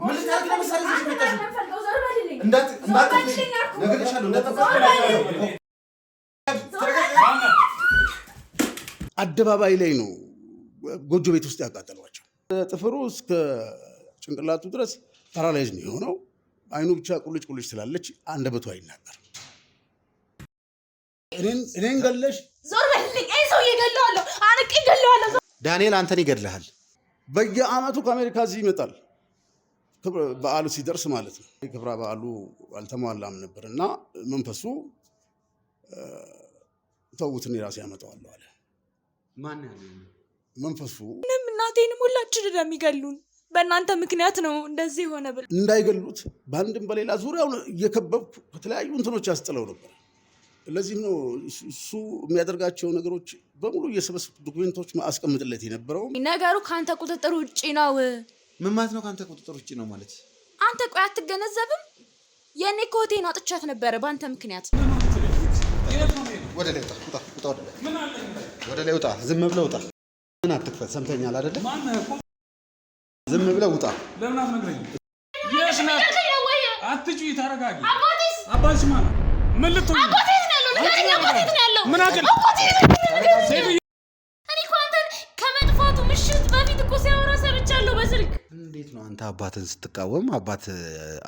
ምን ልታደርግ ነው መሰለኝ እዚህ መጣሽ እንዳት ነገርሻለሁ አደባባይ ላይ ነው ጎጆ ቤት ውስጥ ያቃጠሏቸው ጥፍሩ እስከ ጭንቅላቱ ድረስ ፓራላይዝ ነው የሆነው አይኑ ብቻ ቁልጭ ቁልጭ ስላለች አንደበቱ አይናገር እኔን ገለሽ ዞር በልልኝ አይ ሰው ይገለዋለሁ አንቂ ይገለዋለሁ ዳንኤል አንተን ይገድልሃል በየአመቱ ከአሜሪካ እዚህ ይመጣል በዓሉ ሲደርስ ማለት ነው ክብረ በዓሉ አልተሟላም ነበርና መንፈሱ ተውትን ራስ ያመጣዋል አለ ማን ያለው መንፈሱ ምንም እናቴንም ሁላችን እንደሚገሉን በእናንተ ምክንያት ነው እንደዚህ ሆነ ብለ እንዳይገሉት ባንድም በሌላ ዙሪያው እየከበብኩ ከተለያዩ እንትኖች ያስጥለው ነበር ለዚህ ነው እሱ የሚያደርጋቸው ነገሮች በሙሉ እየሰበሰብኩ ዶክመንቶች ማስቀምጥለት የነበረው ነገሩ ካንተ ቁጥጥር ውጪ ነው ምን ማለት ነው ካንተ ቁጥጥር ውጪ ነው ማለት አንተ ቆይ አትገነዘብም የኔ ኮቴን አጥቻት ነበር ባንተ ምክንያት ወደ ላይ ውጣ ወደ ላይ ውጣ ዝም ብለህ ውጣ ምን አትክፈት ሰምተኛል አይደለ ዝም ብለህ ውጣ ለምን አትነግረኝ የሽና አትጪ ታረጋጊ አባትሽ ማለት ምን ልትሆን አባቴስ ነው ያለው ምን አገል እኔ እኮ አንተን ከመጥፋቱ ምሽት በፊት እኮ ሲያወራ ሰምቻለሁ በስልክ እንዴት ነው አንተ አባትን ስትቃወም አባት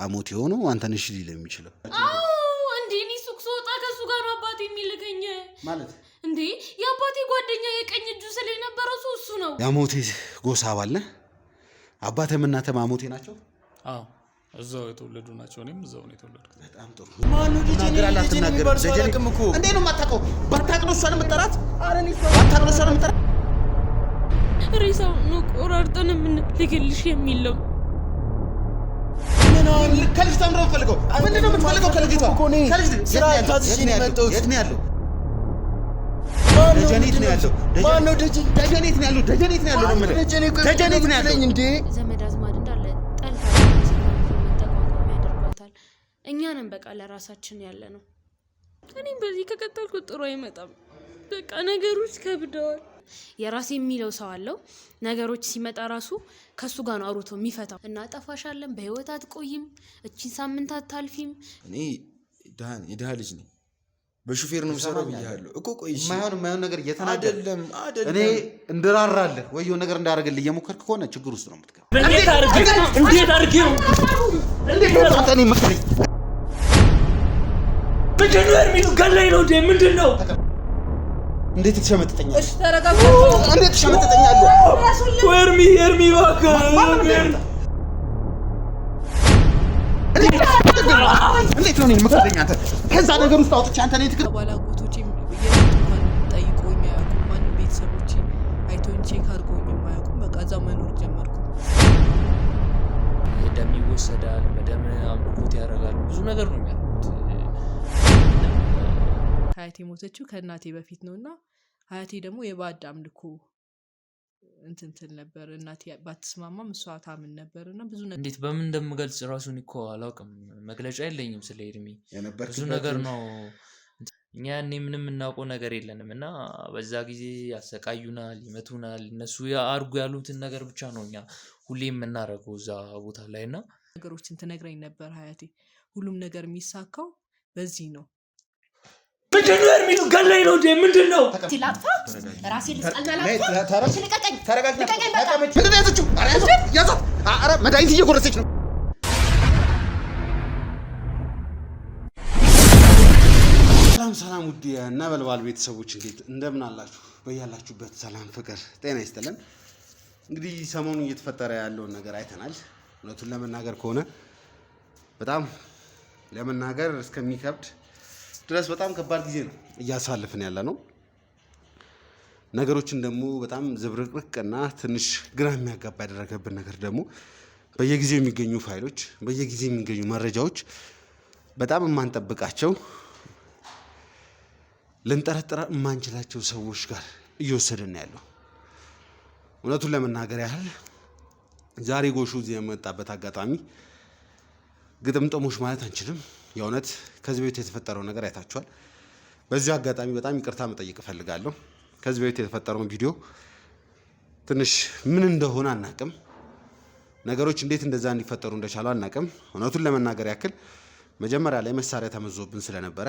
አሞት የሆነው አንተን እሺ ሊል የሚችለው አዎ እንዴ እኔ ሱቅ ስወጣ ከሱ ጋር ነው አባቴ የሚልከኝ ማለት እንዴ የአባቴ ጓደኛ የቀኝ እጁ ስለነበረው እሱ ነው ያሞቴ ጎሳ አባል ነህ አባቴም እናቴም አሞቴ ናቸው አዎ እዛው የተወለዱ ናቸው እኔም እዛው ነው የተወለድኩት በጣም ጥሩ ማን ልጅ እንዴ ነው ማታቀው ባታቅነው እሷን መጠራት አረኒ ባታቅነው እሷን መጠራት ሬሳው ነው ቆራርጠን ምን ልግልሽ የሚለው ምን ነው ከልጅ ተምሮ ፈልገው ምንድነው የምትፈልገው ከልጅቷ ከልጅ ስራ ታዝሽ ነው ያለው የት ነው ያለው ደጀኔት ነው ያለው ማን ነው ደጀኔት ነው ያለው ደጀኔት ነው ያለው ነው ደጀኔት ነው ያለው እንዴ ዘመድ አዝማድ እንዳለ ጠልፋ ተቋቋም ያደርጋታል እኛንም በቃ ለራሳችን ያለ ነው እኔም በዚህ ከቀጠልኩ ጥሩ አይመጣም በቃ ነገሮች ከብደዋል የራሴ የሚለው ሰው አለው ነገሮች ሲመጣ ራሱ ከሱ ጋር ነው አውርቶ የሚፈታው እና ጠፋሻለን በህይወት አትቆይም እቺን ሳምንት አታልፊም እኔ የድሃ ልጅ ነኝ በሹፌር ነው ሰራው ይያለው እኮ ቆይሽ ማይሆን ነገር እየተናገረ አይደለም እኔ እንድራራለህ ወይ የሆነ ነገር እንዳደርግልህ እየሞከርክ ከሆነ ችግር ውስጥ ነው የምትገባው እንዴት አድርጌ ነው አንተ ነህ መከረኝ ምንድነው እርሚው ገለኝ ነው እንዴ ምንድነው እንዴት ትሸመጥጠኛለህ እሺ ተረጋጋ እንዴት ትሸመጥጠኛለህ እርሚ እባክህ እንዴት ነው የምከረኝ አንተ ከዛ ነገር ውስጥ አውጥቼ አንተ ነህ ትክክል ባላጎቶቼ የእንኳን ጠይቆኝ አያውቁም ማንም ቤተሰቦቼ አይቶኝ ቼክ አድርጎኝ አያውቁም በቃ እዛው መኖር ጀመርኩ ደም ይወሰዳል በደም አምልኮት ያደርጋሉ ብዙ ነገር ነው የሚያደርጉት ሀያቴ ሞተችው ከእናቴ በፊት ነውና ሀያቴ ደግሞ የባዕድ አምልኮ እንትን ነበር እናቴ ባትስማማም እሷ ታምን ነበርና ብዙ ነገር እንዴት በምን እንደምገልጽ ራሱን እኮ አላውቅም መግለጫ የለኝም ስለ እድሜ ብዙ ነገር ነው እኛ ያኔ ምንም እናውቀው ነገር የለንም እና በዛ ጊዜ ያሰቃዩናል ይመቱናል እነሱ ያርጉ ያሉትን ነገር ብቻ ነው እኛ ሁሌ የምናደርገው እዛ ቦታ ላይና ነገሮችን ትነግረኝ ነበር ሀያቴ ሁሉም ነገር የሚሳካው በዚህ ነው ምንድነው እርሚው ገለኝ ነው እንዴ ምንድነው ትላጥፋ ራሴ ልስቀልበላ ተረጋጋ ምንድነው ያዘችው ያዛት አረ መድኃኒት እየጎረሰች ነው ሰላም ውድ እና በልባል ቤተሰቦች እንዴት እንደምን አላችሁ በያላችሁበት ሰላም ፍቅር ጤና ይስጥልን እንግዲህ ሰሞኑን እየተፈጠረ ያለውን ነገር አይተናል እውነቱን ለመናገር ከሆነ በጣም ለመናገር እስከሚከብድ ድረስ በጣም ከባድ ጊዜ ነው እያሳለፍን ያለ ነው ነገሮችን ደግሞ በጣም ዝብርቅርቅና ትንሽ ግራ የሚያጋባ ያደረገብን ነገር ደግሞ በየጊዜው የሚገኙ ፋይሎች በየጊዜው የሚገኙ መረጃዎች በጣም የማንጠብቃቸው ልንጠረጥራ የማንችላቸው ሰዎች ጋር እየወሰደን ያለው እውነቱን ለመናገር ያህል ዛሬ ጎሹ እዚህ የመጣበት አጋጣሚ ግጥምጥሞሽ ማለት አንችልም የእውነት ከዚህ በፊት የተፈጠረው ነገር አይታችኋል በዚህ አጋጣሚ በጣም ይቅርታ መጠየቅ ፈልጋለሁ ከዚህ በፊት የተፈጠረው ቪዲዮ ትንሽ ምን እንደሆነ አናቅም ነገሮች እንዴት እንደዛ እንዲፈጠሩ እንደቻሉ አናውቅም። እውነቱን ለመናገር ያክል መጀመሪያ ላይ መሳሪያ ተመዞብን ስለነበረ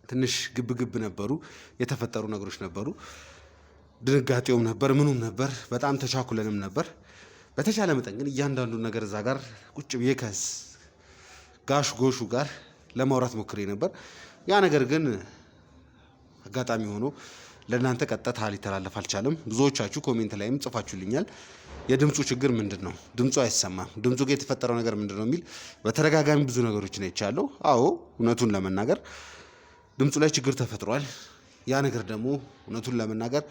ትንሽ ግብግብ ነበሩ፣ የተፈጠሩ ነገሮች ነበሩ። ድንጋጤውም ነበር፣ ምኑም ነበር፣ በጣም ተቻኩለንም ነበር። በተቻለ መጠን ግን እያንዳንዱ ነገር እዛ ጋር ቁጭ ብዬ ከጋሽ ጎሹ ጋር ለማውራት ሞክሬ ነበር። ያ ነገር ግን አጋጣሚ ሆኖ ለእናንተ ቀጥታ ሊተላለፍ አልቻለም። ብዙዎቻችሁ ኮሜንት ላይም ጽፋችሁልኛል። የድምፁ ችግር ምንድን ነው? ድምፁ አይሰማም፣ ድምፁ ጋር የተፈጠረው ነገር ምንድን ነው የሚል በተደጋጋሚ ብዙ ነገሮችን አይቻለሁ። አዎ እውነቱን ለመናገር ድምፁ ላይ ችግር ተፈጥሯል። ያ ነገር ደግሞ እውነቱን ለመናገር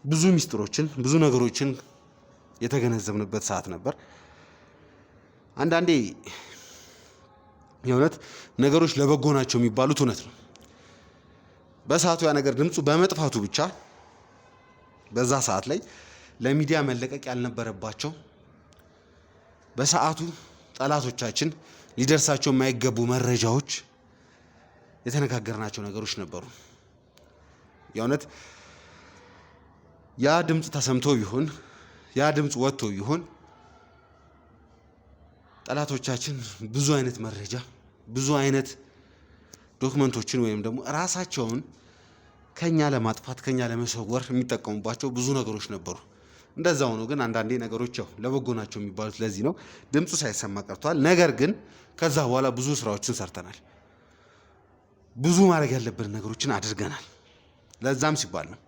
ብዙ ሚስጥሮችን ብዙ ነገሮችን የተገነዘብንበት ሰዓት ነበር። አንዳንዴ የእውነት ነገሮች ለበጎ ናቸው የሚባሉት እውነት ነው። በሰዓቱ ያ ነገር ድምፁ በመጥፋቱ ብቻ በዛ ሰዓት ላይ ለሚዲያ መለቀቅ ያልነበረባቸው በሰዓቱ ጠላቶቻችን ሊደርሳቸው የማይገቡ መረጃዎች የተነጋገርናቸው ነገሮች ነበሩ። የእውነት ያ ድምፅ ተሰምቶ ቢሆን ያ ድምፅ ወጥቶ ቢሆን ጠላቶቻችን ብዙ አይነት መረጃ ብዙ አይነት ዶክመንቶችን ወይም ደግሞ ራሳቸውን ከኛ ለማጥፋት ከኛ ለመሰወር የሚጠቀሙባቸው ብዙ ነገሮች ነበሩ። እንደዛ ሆኖ ግን አንዳንዴ ነገሮች ያው ለበጎ ናቸው የሚባሉት ለዚህ ነው። ድምፁ ሳይሰማ ቀርቷል። ነገር ግን ከዛ በኋላ ብዙ ስራዎችን ሰርተናል። ብዙ ማድረግ ያለብን ነገሮችን አድርገናል። ለዛም ሲባል ነው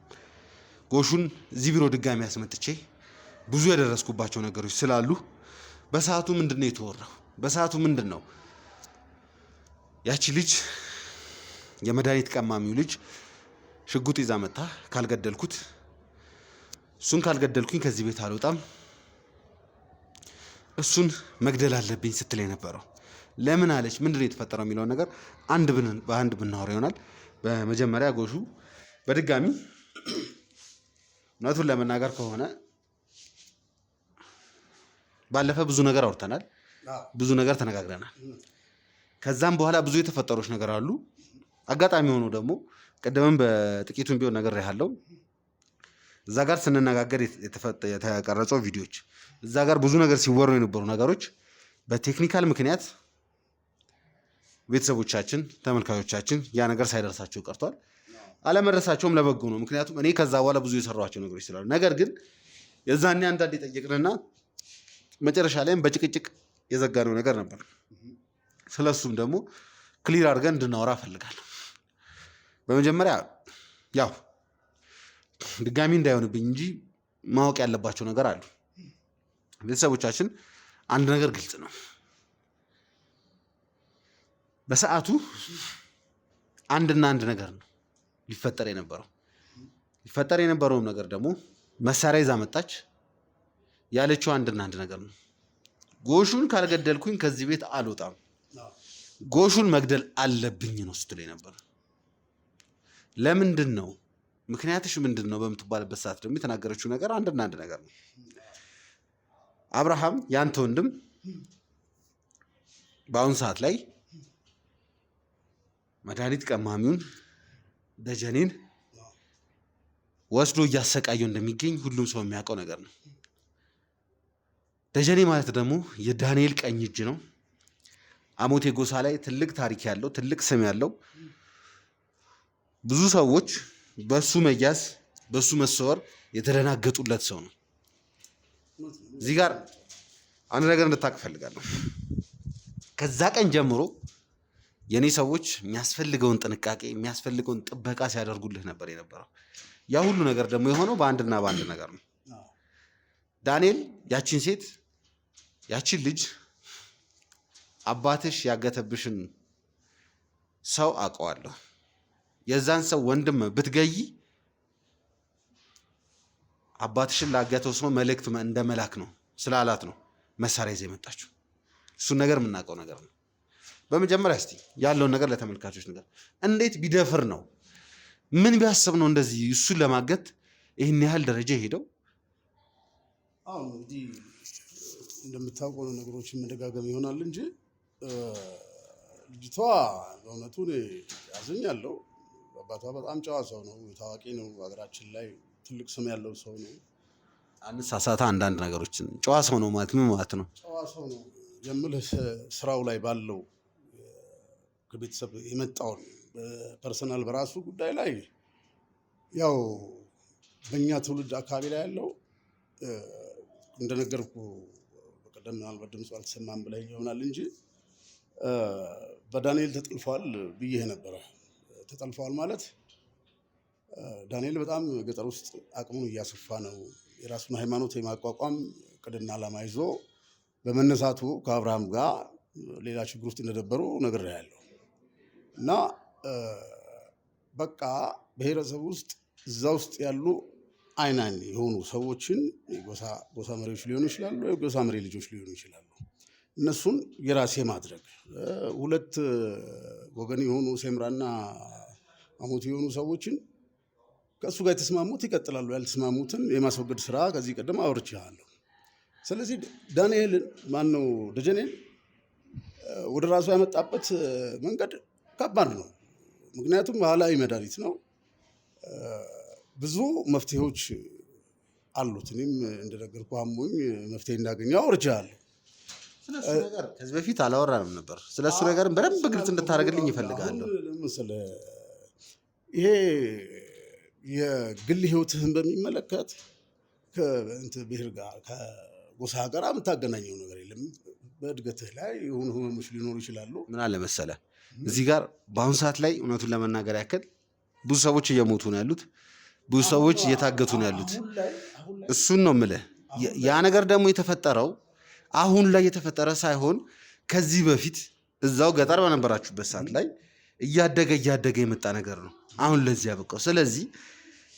ጎሹን እዚህ ቢሮ ድጋሚ ያስመጥቼ ብዙ የደረስኩባቸው ነገሮች ስላሉ በሰዓቱ ምንድነው የተወራው? በሰዓቱ ምንድነው ያቺ ልጅ የመድኃኒት ቀማሚው ልጅ ሽጉጥ ይዛ መጣ፣ ካልገደልኩት እሱን ካልገደልኩኝ ከዚህ ቤት አልወጣም፣ እሱን መግደል አለብኝ ስትል የነበረው ለምን አለች? ምንድነው የተፈጠረው የሚለውን ነገር በአንድ ብናወራ ይሆናል። በመጀመሪያ ጎሹ በድጋሚ እውነቱን ለመናገር ከሆነ ባለፈ ብዙ ነገር አውርተናል፣ ብዙ ነገር ተነጋግረናል። ከዛም በኋላ ብዙ የተፈጠሮች ነገር አሉ። አጋጣሚ ሆኖ ደግሞ ቀደምም በጥቂቱም ቢሆን ነገር ያለው እዛ ጋር ስንነጋገር የተቀረጸው ቪዲዮዎች እዛ ጋር ብዙ ነገር ሲወሩ የነበሩ ነገሮች በቴክኒካል ምክንያት ቤተሰቦቻችን ተመልካቾቻችን ያ ነገር ሳይደርሳቸው ቀርቷል። አለመድረሳቸውም ለበጎ ነው። ምክንያቱም እኔ ከዛ በኋላ ብዙ የሰራኋቸው ነገሮች ስላሉ፣ ነገር ግን የዛኔ አንዳንድ የጠየቅንና መጨረሻ ላይም በጭቅጭቅ የዘጋነው ነገር ነበር። ስለሱም ደግሞ ክሊር አድርገን እንድናወራ እፈልጋለሁ። በመጀመሪያ ያው ድጋሚ እንዳይሆንብኝ እንጂ ማወቅ ያለባቸው ነገር አሉ። ቤተሰቦቻችን አንድ ነገር ግልጽ ነው። በሰዓቱ አንድና አንድ ነገር ነው ሊፈጠር የነበረው። ሊፈጠር የነበረውም ነገር ደግሞ መሳሪያ ይዛ መጣች ያለችው አንድና አንድ ነገር ነው። ጎሹን ካልገደልኩኝ ከዚህ ቤት አልወጣም፣ ጎሹን መግደል አለብኝ ነው ስትል የነበረው። ለምንድን ነው ምክንያትሽ ምንድን ነው በምትባልበት ሰዓት ደግሞ የተናገረችው ነገር አንድና አንድ ነገር ነው። አብርሃም ያንተ ወንድም በአሁን ሰዓት ላይ መድኃኒት ቀማሚውን ደጀኔን ወስዶ እያሰቃየው እንደሚገኝ ሁሉም ሰው የሚያውቀው ነገር ነው። ደጀኔ ማለት ደግሞ የዳንኤል ቀኝ እጅ ነው። አሞቴ ጎሳ ላይ ትልቅ ታሪክ ያለው ትልቅ ስም ያለው ብዙ ሰዎች በሱ መያዝ በሱ መሰወር የተደናገጡለት ሰው ነው። እዚህ ጋር አንድ ነገር እንድታውቅ እፈልጋለሁ። ከዛ ቀን ጀምሮ የኔ ሰዎች የሚያስፈልገውን ጥንቃቄ የሚያስፈልገውን ጥበቃ ሲያደርጉልህ ነበር የነበረው። ያ ሁሉ ነገር ደግሞ የሆነው በአንድና በአንድ ነገር ነው። ዳንኤል ያቺን ሴት ያቺን ልጅ አባትሽ ያገተብሽን ሰው አውቀዋለሁ፣ የዛን ሰው ወንድም ብትገይ አባትሽን ላገተው ሰው መልእክት እንደ መላክ ነው ስላላት ነው መሳሪያ ይዘ የመጣችው። እሱን ነገር የምናውቀው ነገር ነው። በመጀመሪያ እስቲ ያለውን ነገር ለተመልካቾች ነገር እንዴት ቢደፍር ነው ምን ቢያስብ ነው እንደዚህ እሱን ለማገት ይህን ያህል ደረጃ ሄደው? አሁን እንግዲህ እንደምታውቀው ነገሮችን መደጋገም ይሆናል እንጂ ልጅቷ በእውነቱ ያዘኛለው። አባቷ በጣም ጨዋ ሰው ነው፣ ታዋቂ ነው፣ ሀገራችን ላይ ትልቅ ስም ያለው ሰው ነው። አንሳሳታ አንዳንድ ነገሮችን ጨዋ ሰው ነው ማለት ምን ማለት ነው? ጨዋ ሰው ነው የምልህ ስራው ላይ ባለው ከቤተሰብ የመጣውን ፐርሰናል በራሱ ጉዳይ ላይ ያው በእኛ ትውልድ አካባቢ ላይ ያለው እንደነገርኩ በቀደም ምናልባት ድምፁ አልተሰማም ብለኸኝ ይሆናል እንጂ በዳንኤል ተጠልፏል ብዬ ነበረ። ተጠልፏል ማለት ዳንኤል በጣም ገጠር ውስጥ አቅሙን እያሰፋ ነው። የራሱን ሃይማኖት የማቋቋም እቅድና ዓላማ ይዞ በመነሳቱ ከአብርሃም ጋር ሌላ ችግር ውስጥ እንደነበሩ ነግሬሃለሁ። እና በቃ ብሔረሰብ ውስጥ እዛ ውስጥ ያሉ አይናኝ የሆኑ ሰዎችን ጎሳ መሪዎች ሊሆኑ ይችላሉ፣ የጎሳ መሪ ልጆች ሊሆኑ ይችላሉ። እነሱን የራሴ ማድረግ ሁለት ወገን የሆኑ ሴምራና አሞት የሆኑ ሰዎችን ከእሱ ጋር የተስማሙት ይቀጥላሉ፣ ያልተስማሙትን የማስወገድ ስራ ከዚህ ቀደም አውርቼሃለሁ። ስለዚህ ዳንኤልን ማነው ደጀኔን ወደ ራሱ ያመጣበት መንገድ ከባድ ነው። ምክንያቱም ባህላዊ መድኃኒት ነው። ብዙ መፍትሄዎች አሉት። እኔም እንደነገርኩህ አሞኝ መፍትሄ እንዳገኘው አውርቼሃለሁ። ስለሱ ነገር ከዚህ በፊት አላወራንም ነበር። ስለሱ ነገር በደንብ ግልጽ እንድታደርግልኝ ይፈልጋለሁ። ይሄ የግል ህይወትህን በሚመለከት ብሔር ጋር ከጎሳ ጋር የምታገናኘው ነገር የለም። በእድገትህ ላይ የሆኑ ህመሞች ሊኖሩ ይችላሉ። ምን አለ መሰለህ እዚህ ጋር በአሁኑ ሰዓት ላይ እውነቱን ለመናገር ያክል ብዙ ሰዎች እየሞቱ ነው ያሉት፣ ብዙ ሰዎች እየታገቱ ነው ያሉት። እሱን ነው የምልህ። ያ ነገር ደግሞ የተፈጠረው አሁን ላይ የተፈጠረ ሳይሆን ከዚህ በፊት እዛው ገጠር በነበራችሁበት ሰዓት ላይ እያደገ የመጣ ነገር ነው አሁን ለዚህ ያበቃው። ስለዚህ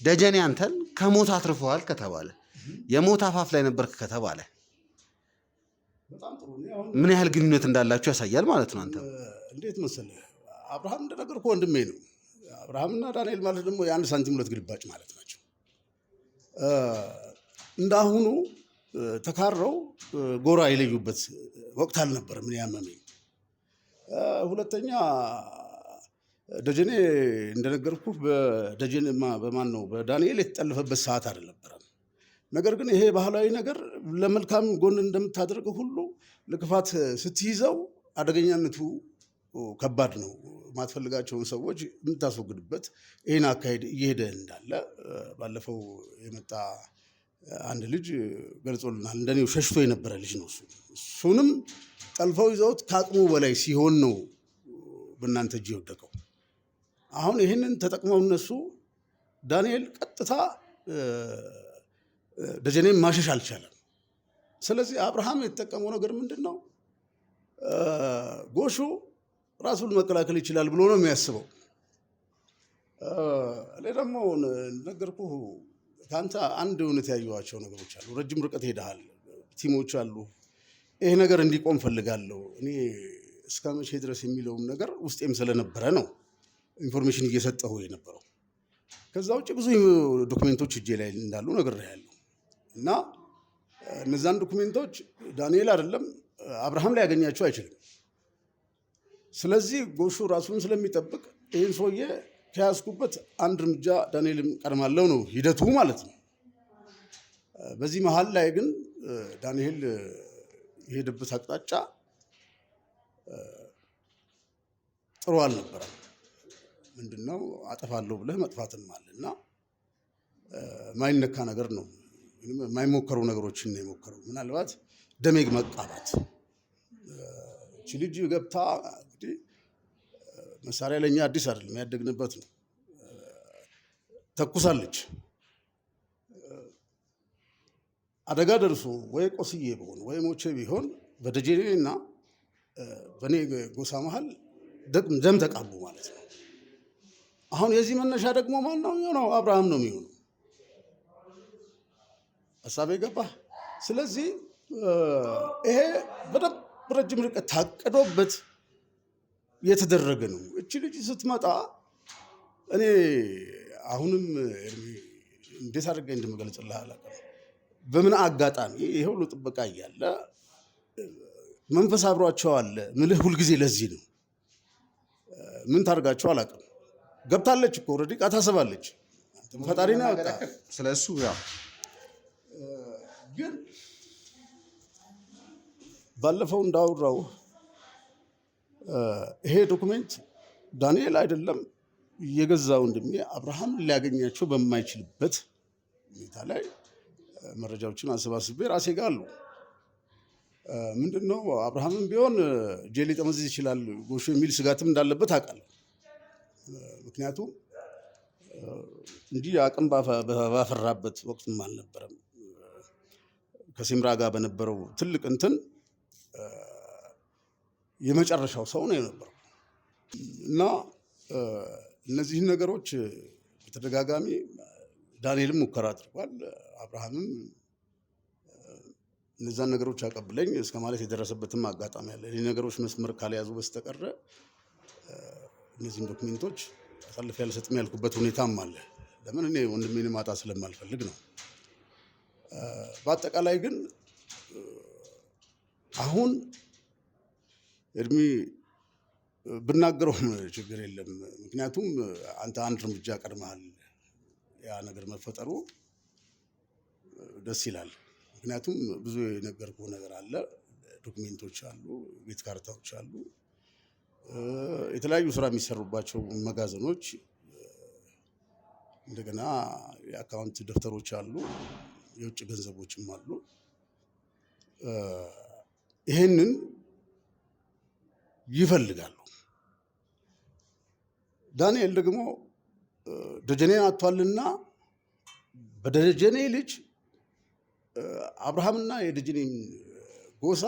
ደጀኔ አንተን ከሞት አትርፈዋል ከተባለ የሞት አፋፍ ላይ ነበርክ ከተባለ ምን ያህል ግንኙነት እንዳላችሁ ያሳያል ማለት ነው። አንተ እንዴት መሰለህ አብርሃም እንደነገርኩህ ወንድሜ ነው። አብርሃምና ዳንኤል ማለት ደግሞ የአንድ ሳንቲም ሁለት ግልባጭ ማለት ናቸው። እንዳሁኑ ተካረው ጎራ የለዩበት ወቅት አልነበረም። ምን ያመመኝ ሁለተኛ ደጀኔ እንደነገርኩህ በማን ነው በዳንኤል የተጠለፈበት ሰዓት አልነበረም። ነገር ግን ይሄ ባህላዊ ነገር ለመልካም ጎን እንደምታደርገው ሁሉ ለክፋት ስትይዘው አደገኛነቱ ከባድ ነው። ማትፈልጋቸውን ሰዎች የምታስወግድበት ይህን አካሄድ እየሄደ እንዳለ ባለፈው የመጣ አንድ ልጅ ገልጾልናል። እንደኔው ሸሽቶ የነበረ ልጅ ነው። እሱንም ጠልፈው ይዘውት ከአቅሙ በላይ ሲሆን ነው በእናንተ እጅ የወደቀው። አሁን ይህንን ተጠቅመው እነሱ ዳንኤል ቀጥታ ደጀኔን ማሸሽ አልቻለም። ስለዚህ አብርሃም የተጠቀመው ነገር ምንድን ነው? ጎሹ ራሱን መከላከል ይችላል ብሎ ነው የሚያስበው። እኔ ደግሞ ነገርኩህ ከአንተ አንድ እውነት ያየኋቸው ነገሮች አሉ። ረጅም ርቀት ሄደሃል፣ ቲሞች አሉ። ይሄ ነገር እንዲቆም ፈልጋለሁ እኔ እስከ መቼ ድረስ የሚለውም ነገር ውስጤም ስለነበረ ነው ኢንፎርሜሽን እየሰጠሁ የነበረው። ከዛ ውጭ ብዙ ዶክሜንቶች እጄ ላይ እንዳሉ ነግሬሃለሁ። እና እነዛን ዶክሜንቶች ዳንኤል አይደለም አብርሃም ላይ ያገኛቸው አይችልም። ስለዚህ ጎሹ ራሱን ስለሚጠብቅ ይህን ሰውዬ ከያዝኩበት አንድ እርምጃ ዳንኤልም ቀድማለሁ ነው ሂደቱ ማለት ነው። በዚህ መሀል ላይ ግን ዳንኤል የሄደበት አቅጣጫ ጥሩ አልነበረም። ምንድነው አጠፋለሁ ብለህ መጥፋትም አለ እና ማይነካ ነገር ነው። የማይሞከሩ ነገሮችን ነው የሞከረው። ምናልባት ደሜ መቃባት እቺ ልጅ ገብታ እንግዲህ መሳሪያ ለኛ አዲስ አይደለም፣ ያደግንበት ነው። ተኩሳለች። አደጋ ደርሶ ወይ ቆስዬ ቢሆን ወይ ሞቼ ቢሆን በደጀኔና በኔ ጎሳ መሃል ደም ተቃቡ ማለት ነው። አሁን የዚህ መነሻ ደግሞ ማን ነው የሚሆነው? አብርሃም ነው የሚሆነው። ሀሳቤ ገባህ? ስለዚህ ይሄ በደንብ ረጅም ርቀት ታቅዶበት የተደረገ ነው። እቺ ልጅ ስትመጣ እኔ አሁንም እንዴት አድርጌ እንደምገልጽልህ አላውቅም። በምን አጋጣሚ ይሄ ሁሉ ጥበቃ እያለ መንፈስ አብሯቸው አለ ምልህ ሁልጊዜ ለዚህ ነው። ምን ታርጋቸው አላውቅም። ገብታለች እኮ ኦልሬዲ ቃ ታስባለች። ፈጣሪ ነው ያወጣ። ስለሱ ያው ግን ባለፈው እንዳወራው ይሄ ዶክሜንት ዳንኤል አይደለም የገዛ ወንድሜ አብርሃም ሊያገኛቸው በማይችልበት ሁኔታ ላይ መረጃዎችን አሰባስቤ ራሴ ጋር አሉ። ምንድነው አብርሃምም ቢሆን እጄ ሊጠመዝዝ ይችላል ጎሹ የሚል ስጋትም እንዳለበት አውቃለሁ። ምክንያቱም እንዲህ አቅም ባፈራበት ወቅትም አልነበረም። ከሲምራ ጋር በነበረው ትልቅ እንትን የመጨረሻው ሰው ነው የነበረው እና እነዚህን ነገሮች በተደጋጋሚ ዳንኤልም ሙከራ አድርጓል። አብርሃምም እነዛን ነገሮች አቀብለኝ እስከ ማለት የደረሰበትም አጋጣሚ አለ። እኔ ነገሮች መስመር ካልያዙ በስተቀረ እነዚህን ዶክሜንቶች አሳልፌ አልሰጥም ያልኩበት ሁኔታም አለ። ለምን እኔ ወንድሜን ማጣ ስለማልፈልግ ነው። በአጠቃላይ ግን አሁን እድሜ ብናገረውም ችግር የለም። ምክንያቱም አንተ አንድ እርምጃ ቀድመሃል። ያ ነገር መፈጠሩ ደስ ይላል። ምክንያቱም ብዙ የነገርኩህ ነገር አለ፣ ዶክሜንቶች አሉ፣ ቤት ካርታዎች አሉ፣ የተለያዩ ስራ የሚሰሩባቸው መጋዘኖች፣ እንደገና የአካውንት ደብተሮች አሉ፣ የውጭ ገንዘቦችም አሉ። ይሄንን ይፈልጋሉ። ዳንኤል ደግሞ ደጀኔን አጥቷልና በደጀኔ ልጅ አብርሃምና የደጀኔን ጎሳ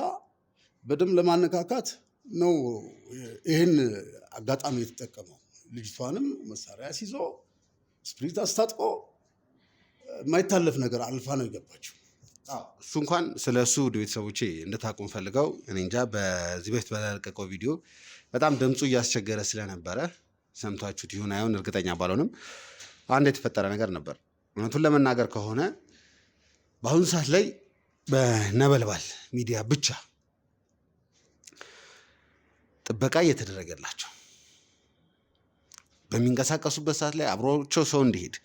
በደም ለማነካካት ነው ይህን አጋጣሚ የተጠቀመው። ልጅቷንም መሳሪያ ሲዞ ስፕሪት አስታጥቆ የማይታለፍ ነገር አልፋ ነው የገባችው። እሱ እንኳን ስለ እሱ ውድ ቤተሰቦቼ እንድታቁም ፈልገው እኔ እንጃ በዚህ በፊት በተለቀቀው ቪዲዮ በጣም ድምፁ እያስቸገረ ስለነበረ ሰምታችሁት ይሁን አይሆን እርግጠኛ ባልሆንም አንድ የተፈጠረ ነገር ነበር። እውነቱን ለመናገር ከሆነ በአሁኑ ሰዓት ላይ በነበልባል ሚዲያ ብቻ ጥበቃ እየተደረገላቸው በሚንቀሳቀሱበት ሰዓት ላይ አብሮቸው ሰው እንዲሄድ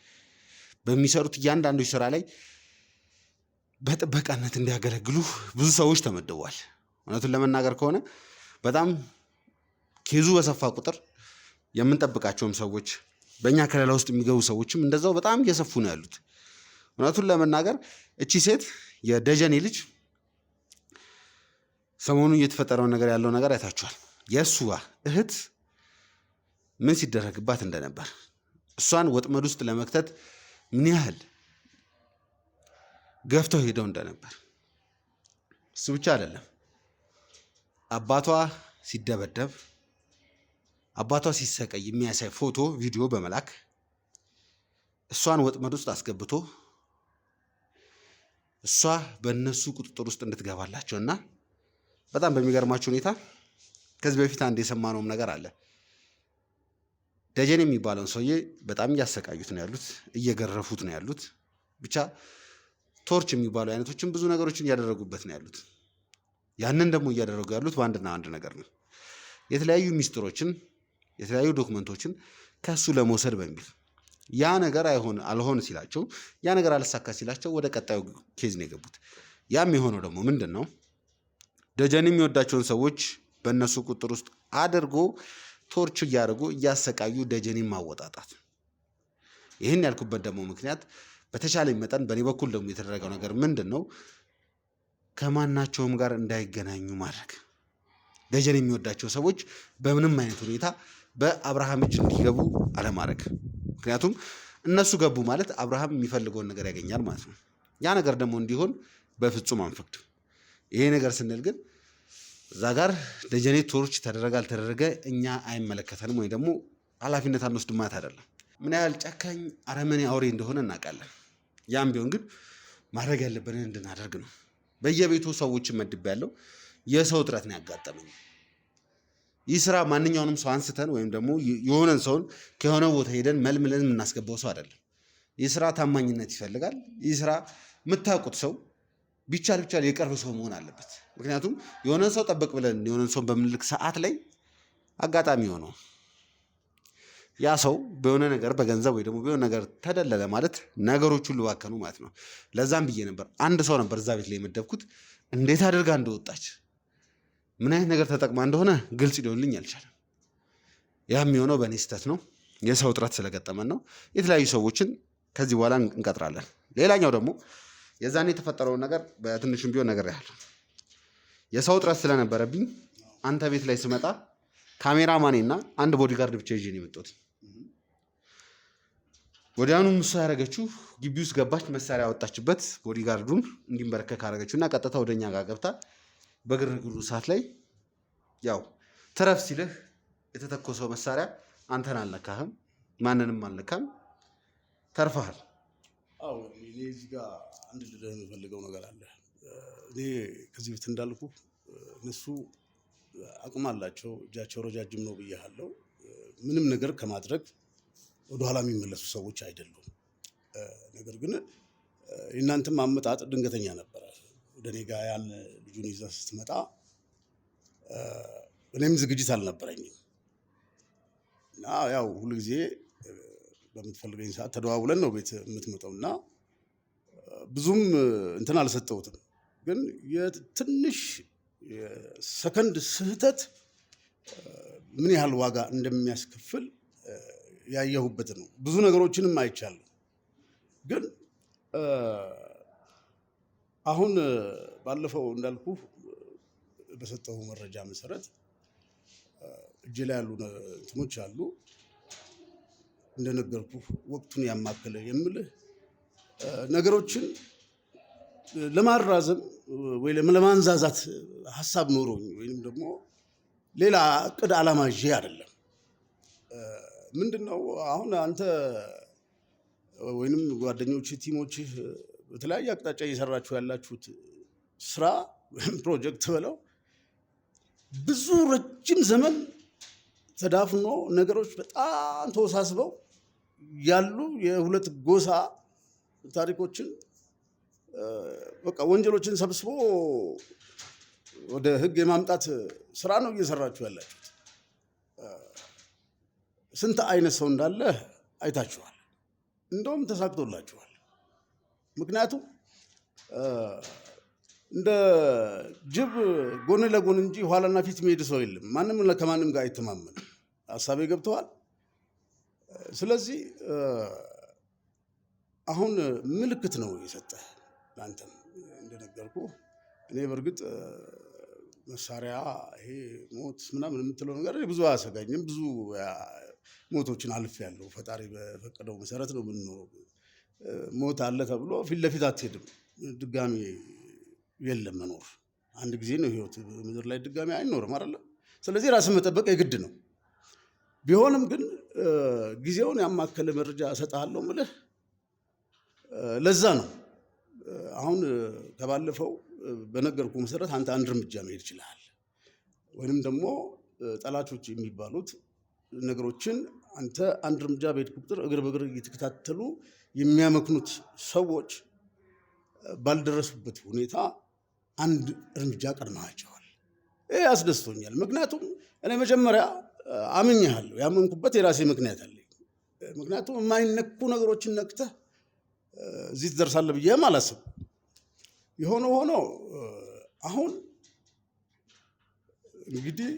በሚሰሩት እያንዳንዱ ስራ ላይ በጥበቃነት እንዲያገለግሉ ብዙ ሰዎች ተመድበዋል። እውነቱን ለመናገር ከሆነ በጣም ኬዙ በሰፋ ቁጥር የምንጠብቃቸውም ሰዎች በእኛ ከለላ ውስጥ የሚገቡ ሰዎችም እንደዛው በጣም እየሰፉ ነው ያሉት። እውነቱን ለመናገር እቺ ሴት የደጀኔ ልጅ ሰሞኑን እየተፈጠረውን ነገር ያለው ነገር አይታችኋል። የእሷ እህት ምን ሲደረግባት እንደነበር እሷን ወጥመድ ውስጥ ለመክተት ምን ያህል ገፍተው ሄደው እንደነበር እሱ ብቻ አይደለም። አባቷ ሲደበደብ አባቷ ሲሰቀይ የሚያሳይ ፎቶ ቪዲዮ በመላክ እሷን ወጥመድ ውስጥ አስገብቶ እሷ በእነሱ ቁጥጥር ውስጥ እንድትገባላቸው እና በጣም በሚገርማቸው ሁኔታ ከዚህ በፊት አንድ የሰማነውም ነገር አለ። ደጀኔ የሚባለውን ሰውዬ በጣም እያሰቃዩት ነው ያሉት፣ እየገረፉት ነው ያሉት። ብቻ ቶርች የሚባሉ አይነቶችን ብዙ ነገሮችን እያደረጉበት ነው ያሉት። ያንን ደግሞ እያደረጉ ያሉት በአንድና አንድ ነገር ነው፣ የተለያዩ ሚስጥሮችን የተለያዩ ዶክመንቶችን ከሱ ለመውሰድ በሚል ያ ነገር አልሆን ሲላቸው ያ ነገር አልሳካ ሲላቸው ወደ ቀጣዩ ኬዝ ነው የገቡት። ያም የሆነው ደግሞ ምንድን ነው? ደጀኔ የሚወዳቸውን ሰዎች በእነሱ ቁጥር ውስጥ አድርጎ ቶርች እያደረጉ እያሰቃዩ ደጀኔን ማወጣጣት። ይህን ያልኩበት ደግሞ ምክንያት በተቻለኝ መጠን በእኔ በኩል ደግሞ የተደረገው ነገር ምንድን ነው? ከማናቸውም ጋር እንዳይገናኙ ማድረግ። ደጀኔ የሚወዳቸው ሰዎች በምንም አይነት ሁኔታ በአብርሃም እጅ እንዲገቡ አለማድረግ። ምክንያቱም እነሱ ገቡ ማለት አብርሃም የሚፈልገውን ነገር ያገኛል ማለት ነው። ያ ነገር ደግሞ እንዲሆን በፍጹም አንፈቅድም። ይሄ ነገር ስንል ግን እዛ ጋር ደጀኔ ቶርች ተደረገ አልተደረገ እኛ አይመለከተንም ወይ ደግሞ ኃላፊነት አንወስድም ማለት አይደለም። ምን ያህል ጨካኝ አረመኔ አውሬ እንደሆነ እናውቃለን። ያም ቢሆን ግን ማድረግ ያለብንን እንድናደርግ ነው። በየቤቱ ሰዎችን መድብ ያለው የሰው እጥረት ነው ያጋጠመኝ። ይህ ስራ ማንኛውንም ሰው አንስተን ወይም ደግሞ የሆነን ሰውን ከሆነ ቦታ ሄደን መልምለን የምናስገባው ሰው አይደለም። ይህ ስራ ታማኝነት ይፈልጋል። ይህ ስራ የምታውቁት ሰው ቢቻል የቅርብ ሰው መሆን አለበት። ምክንያቱም የሆነን ሰው ጠበቅ ብለን የሆነን ሰው በምንልክ ሰዓት ላይ አጋጣሚ ሆነው ያ ሰው በሆነ ነገር በገንዘብ ወይ ደግሞ በሆነ ነገር ተደለለ ማለት ነገሮች ሁሉ ባከኑ ማለት ነው። ለዛም ብዬ ነበር አንድ ሰው ነበር እዛ ቤት ላይ የመደብኩት። እንዴት አድርጋ እንደወጣች ምን አይነት ነገር ተጠቅማ እንደሆነ ግልጽ ሊሆንልኝ አልቻለም። ያ የሚሆነው በእኔ ስህተት ነው። የሰው እጥረት ስለገጠመን ነው። የተለያዩ ሰዎችን ከዚህ በኋላ እንቀጥራለን። ሌላኛው ደግሞ የዛኔ የተፈጠረውን ነገር በትንሹም ቢሆን ነገር ያህል የሰው እጥረት ስለነበረብኝ አንተ ቤት ላይ ስመጣ ካሜራማኔና አንድ ቦዲጋርድ ብቻ ይዤ ነው የመጣሁት። ወዲያውኑ እሷ ያደረገችው ግቢ ውስጥ ገባች፣ መሳሪያ ያወጣችበት፣ ቦዲጋርዱን እንዲንበረከክ አደረገችው እና ቀጥታ ወደኛ ጋር ገብታ በግርግሩ ሰዓት ላይ ያው ትረፍ ሲልህ የተተኮሰው መሳሪያ አንተን አልነካህም፣ ማንንም አልነካም፣ ተርፈሃል። አዎ እኔ እዚህ ጋር አንድ ልልህ የምፈልገው ነገር አለ። እኔ ከዚህ በፊት እንዳልኩ እነሱ አቅም አላቸው፣ እጃቸው ረጃጅም ነው ብያለሁ። ምንም ነገር ከማድረግ ወደኋላ የሚመለሱ ሰዎች አይደሉም። ነገር ግን የእናንተም አመጣጥ ድንገተኛ ነበረ። ወደ እኔ ጋር ያን ልጁን ይዘህ ስትመጣ እኔም ዝግጅት አልነበረኝም እና ያው ሁልጊዜ በምትፈልገኝ ሰዓት ተደዋውለን ነው ቤት የምትመጣው እና ብዙም እንትን አልሰጠሁትም። ግን የትንሽ ሰከንድ ስህተት ምን ያህል ዋጋ እንደሚያስከፍል ያየሁበት ነው። ብዙ ነገሮችንም አይቻለሁ። ግን አሁን ባለፈው እንዳልኩ በሰጠው መረጃ መሰረት እጅ ላይ ያሉ እንትኖች አሉ። እንደነገርኩ ወቅቱን ያማከለ የምልህ ነገሮችን ለማራዘም ወይ ለማንዛዛት ሀሳብ ኖሮኝ ወይም ደግሞ ሌላ እቅድ ዓላማ ይዤ አይደለም። ምንድነው አሁን አንተ ወይንም ጓደኞች ቲሞች በተለያየ አቅጣጫ እየሰራችሁ ያላችሁት ስራ ወይም ፕሮጀክት ብለው ብዙ ረጅም ዘመን ተዳፍኖ ነገሮች በጣም ተወሳስበው ያሉ የሁለት ጎሳ ታሪኮችን በቃ ወንጀሎችን ሰብስቦ ወደ ህግ የማምጣት ስራ ነው እየሰራችሁ ያላችሁት። ስንት አይነት ሰው እንዳለ አይታችኋል። እንደውም ተሳክቶላችኋል። ምክንያቱም እንደ ጅብ ጎን ለጎን እንጂ ኋላና ፊት የሚሄድ ሰው የለም። ማንም ከማንም ጋር አይተማመንም። ሀሳቤ ገብተዋል። ስለዚህ አሁን ምልክት ነው የሰጠህ ለአንተም እንደነገርኩ። እኔ በእርግጥ መሳሪያ ይሄ ሞት ምናምን የምትለው ነገር ብዙ አያሰጋኝም። ብዙ ሞቶችን አልፌያለሁ። ፈጣሪ በፈቀደው መሰረት ነው የምንኖረው። ሞት አለ ተብሎ ፊት ለፊት አትሄድም። ድጋሚ የለም መኖር። አንድ ጊዜ ነው ህይወት። ምድር ላይ ድጋሚ አይኖርም አይደለ? ስለዚህ ራስን መጠበቅ የግድ ነው። ቢሆንም ግን ጊዜውን ያማከለ መረጃ እሰጥሃለሁ የምልህ ለዛ ነው። አሁን ከባለፈው በነገርኩ መሰረት አንተ አንድ እርምጃ መሄድ ይችላል። ወይንም ደግሞ ጠላቶች የሚባሉት ነገሮችን አንተ አንድ እርምጃ በሄድክ ቁጥር እግር በእግር እየተከታተሉ የሚያመክኑት ሰዎች ባልደረሱበት ሁኔታ አንድ እርምጃ ቀድመሃቸዋል። ይህ አስደስቶኛል። ምክንያቱም እኔ መጀመሪያ አምኜሃለሁ። ያመንኩበት የራሴ ምክንያት አለኝ። ምክንያቱም የማይነኩ ነገሮችን ነክተህ እዚህ ትደርሳለህ ብዬም አላስብም። የሆነ ሆኖ አሁን እንግዲህ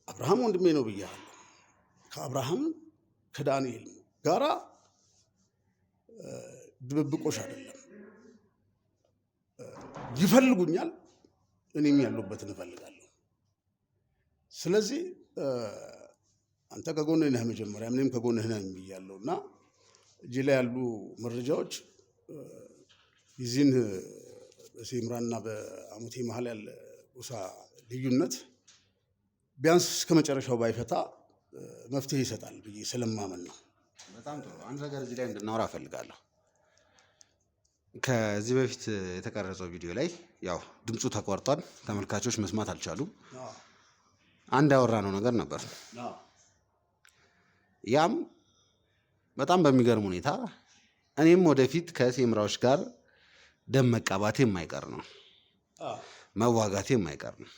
አብርሃም ወንድሜ ነው ብያለሁ። ከአብርሃም ከዳንኤል ጋራ ድብብቆሽ አይደለም። ይፈልጉኛል፣ እኔም ያሉበትን እፈልጋለሁ። ስለዚህ አንተ ከጎንህ ነህ መጀመሪያ፣ እኔም ከጎንህ ነኝ ብያለሁ እና እጄ ላይ ያሉ መረጃዎች የዚህን በሴምራና በአሙቴ መሀል ያለ ጎሳ ልዩነት ቢያንስ እስከ መጨረሻው ባይፈታ መፍትሄ ይሰጣል ብዬ ስለማመን ነው። በጣም ጥሩ። አንድ ነገር እዚህ ላይ እንድናወራ እፈልጋለሁ። ከዚህ በፊት የተቀረጸው ቪዲዮ ላይ ያው ድምፁ ተቋርጧል፣ ተመልካቾች መስማት አልቻሉም። አንድ ያወራነው ነገር ነበር። ያም በጣም በሚገርም ሁኔታ እኔም ወደፊት ከሴምራዎች ጋር ደም መቃባቴ የማይቀር ነው፣ መዋጋቴ የማይቀር ነው።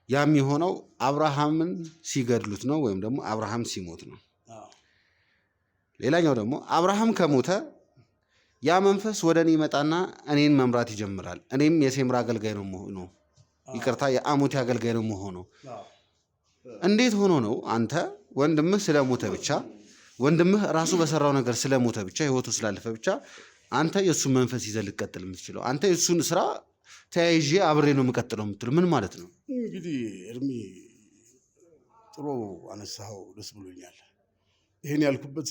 ያም የሆነው አብርሃምን ሲገድሉት ነው ወይም ደግሞ አብርሃም ሲሞት ነው። ሌላኛው ደግሞ አብርሃም ከሞተ ያ መንፈስ ወደ እኔ ይመጣና እኔን መምራት ይጀምራል። እኔም የሴምራ አገልጋይ ነው የምሆነው፣ ይቅርታ የአሞቴ አገልጋይ ነው የምሆነው። እንዴት ሆኖ ነው አንተ ወንድምህ ስለሞተ ብቻ ወንድምህ ራሱ በሰራው ነገር ስለሞተ ብቻ ህይወቱ ስላለፈ ብቻ አንተ የእሱን መንፈስ ይዘህ ልትቀጥል የምትችለው? አንተ የእሱን ስራ ተያይዤ አብሬ ነው የምቀጥለው የምትለው ምን ማለት ነው? እንግዲህ እርሚ ጥሩ አነሳኸው፣ ደስ ብሎኛል። ይህን ያልኩበት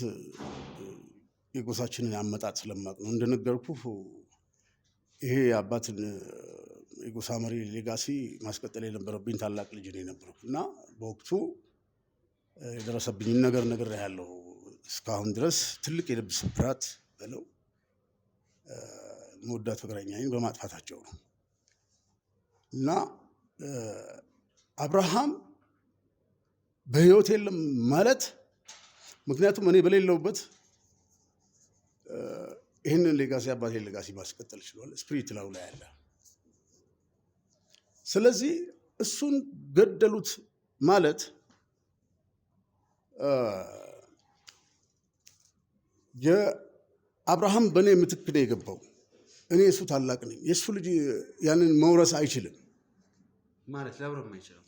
የጎሳችንን አመጣጥ ስለማቅ ነው። እንደነገርኩ ይሄ አባትን የጎሳ መሪ ሌጋሲ ማስቀጠል የነበረብኝ ታላቅ ልጅ ነው የነበርኩ እና በወቅቱ የደረሰብኝን ነገር ነግሬሃለሁ። እስካሁን ድረስ ትልቅ የልብ ስብራት በለው መወዳት ፍቅረኛዬን በማጥፋታቸው ነው እና አብርሃም በህይወት የለም ማለት ምክንያቱም እኔ በሌለውበት ይህንን ሌጋሲ አባቴን ሌጋሲ ማስቀጠል ችሏል። ስፒሪት ላው ላይ ያለ። ስለዚህ እሱን ገደሉት ማለት የአብርሃም በእኔ ምትክ ነው የገባው። እኔ እሱ ታላቅ ነኝ። የእሱ ልጅ ያንን መውረስ አይችልም ማለት ለብረም አይችልም።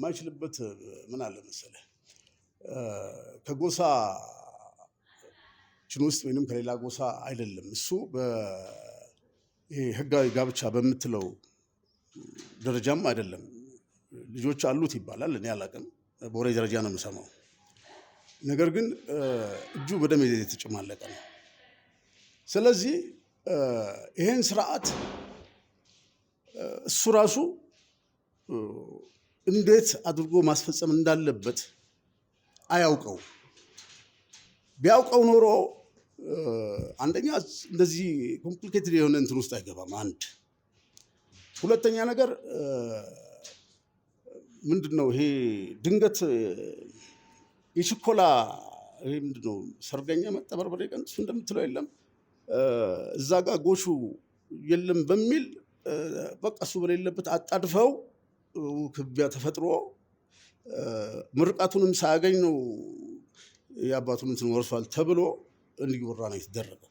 ማይችልበት ምን አለ መሰለህ፣ ከጎሳ ችን ውስጥ ወይንም ከሌላ ጎሳ አይደለም። እሱ ህጋዊ ጋብቻ በምትለው ደረጃም አይደለም። ልጆች አሉት ይባላል፣ እኔ አላውቅም። በወሬ ደረጃ ነው የምሰማው። ነገር ግን እጁ በደም የተጨማለቀ ነው። ስለዚህ ይሄን ስርዓት እሱ ራሱ እንዴት አድርጎ ማስፈጸም እንዳለበት አያውቀው። ቢያውቀው ኖሮ አንደኛ እንደዚህ ኮምፕሊኬትድ የሆነ እንትን ውስጥ አይገባም። አንድ ሁለተኛ ነገር ምንድነው ይሄ ድንገት የችኮላ ይሄ ምንድነው ሰርገኛ መጠበርበሬ ቀን እሱ እንደምትለው የለም እዛ ጋር ጎሹ የለም በሚል በቃ እሱ በሌለበት አጣድፈው ክቢያ ተፈጥሮ ምርቃቱንም ሳያገኝ ነው የአባቱን እንትን ወርሷል ተብሎ እንዲወራ ነው የተደረገው።